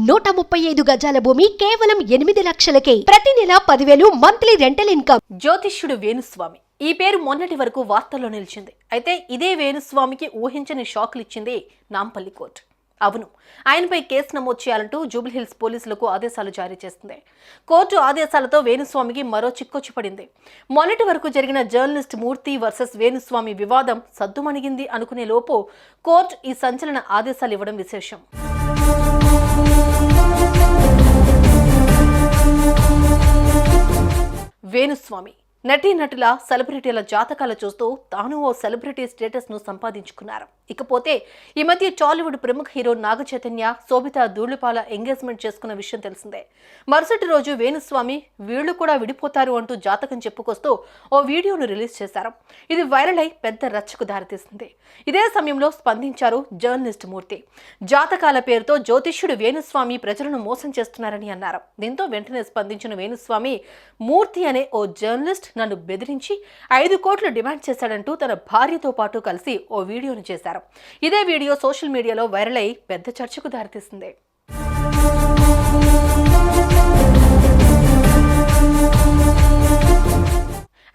135 గజాల భూమి కేవలం 8 లక్షలకే. ప్రతి నెల 10,000 మంత్లీ రెంటల్ ఇన్కమ్. జ్యోతిష్యుడు వేణుస్వామి ఈ పేరు మొన్నటి వరకు వార్తల్లో నిలిచింది. అయితే ఇదే వేణుస్వామికి ఊహించని షాక్లు ఇచ్చింది నాంపల్లి కోర్టు. అవును, ఆయనపై కేసు నమోదు చేయాలంటూ జూబ్లీహిల్స్ పోలీసులకు ఆదేశాలు జారీ చేస్తుంది. కోర్టు ఆదేశాలతో వేణుస్వామికి మరో చిక్కొచ్చి పడింది. మొన్నటి వరకు జరిగిన జర్నలిస్ట్ మూర్తి వర్సెస్ వేణుస్వామి వివాదం సద్దుమణిగింది అనుకునే లోపు కోర్టు ఈ సంచలన ఆదేశాలు ఇవ్వడం విశేషం. వేణుస్వామి నటీనటుల సెలబ్రిటీల జాతకాలు చూస్తూ తాను ఓ సెలబ్రిటీ స్టేటస్ ను సంపాదించుకున్నారు. ఇకపోతే ఈ మధ్య టాలీవుడ్ ప్రముఖ హీరో నాగ చైతన్య, శోభిత ధూళిపాల ఎంగేజ్మెంట్ చేసుకున్న విషయం తెలిసిందే. మరుసటి రోజు వేణుస్వామి వీళ్లు కూడా విడిపోతారు అంటూ జాతకం చెప్పుకొస్తూ ఓ వీడియోను రిలీజ్ చేశారు. ఇది వైరల్ అయి పెద్ద రచ్చకు దారితీసింది. ఇదే సమయంలో స్పందించారు జర్నలిస్ట్ మూర్తి. జాతకాల పేరుతో జ్యోతిష్యుడు వేణుస్వామి ప్రజలను మోసం చేస్తున్నారని అన్నారు. దీంతో వెంటనే స్పందించిన వేణుస్వామి, మూర్తి అనే ఓ జర్నలిస్ట్ నన్ను బెదిరించి 5 కోట్లు డిమాండ్ చేశాడంటూ తన భార్యతో పాటు కలిసి ఓ వీడియోను చేశారు. ఇదే వీడియో సోషల్ మీడియాలో వైరల్ అయి పెద్ద చర్చకు దారితీసింది.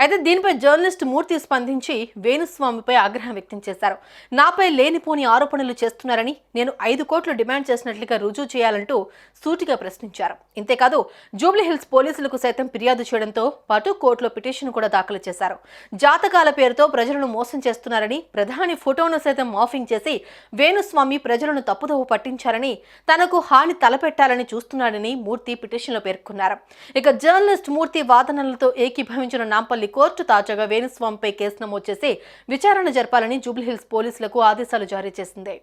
అయితే దీనిపై జర్నలిస్ట్ మూర్తి స్పందించి వేణుస్వామిపై ఆగ్రహం వ్యక్తం చేశారు. నాపై లేనిపోని ఆరోపణలు చేస్తున్నారని, నేను 5 కోట్లు డిమాండ్ చేసినట్లుగా రుజువు చేయాలంటూ సూటిగా ప్రశ్నించారు. ఇంతేకాదు జూబ్లీహిల్స్ పోలీసులకు సైతం ఫిర్యాదు చేయడంతో పాటు కోర్టులో పిటిషన్ కూడా దాఖలు చేశారు. జాతకాల పేరుతో ప్రజలను మోసం చేస్తున్నారని, ప్రధాని ఫోటోను సైతం మాఫింగ్ చేసి వేణుస్వామి ప్రజలను తప్పుదోవ పట్టించారని, తనకు హాని తలపెట్టాలని చూస్తున్నాడని మూర్తి పిటిషన్లో పేర్కొన్నారు. ఇక జర్నలిస్ట్ మూర్తి వాదనలతో ఏకీభవించిన నాంపల్లి కోర్టు తాజాగా వేణుస్వామిపై కేసు నమోదు చేసి విచారణ జరపాలని జూబ్లీహిల్స్ పోలీసులకు ఆదేశాలు జారీ చేసింది.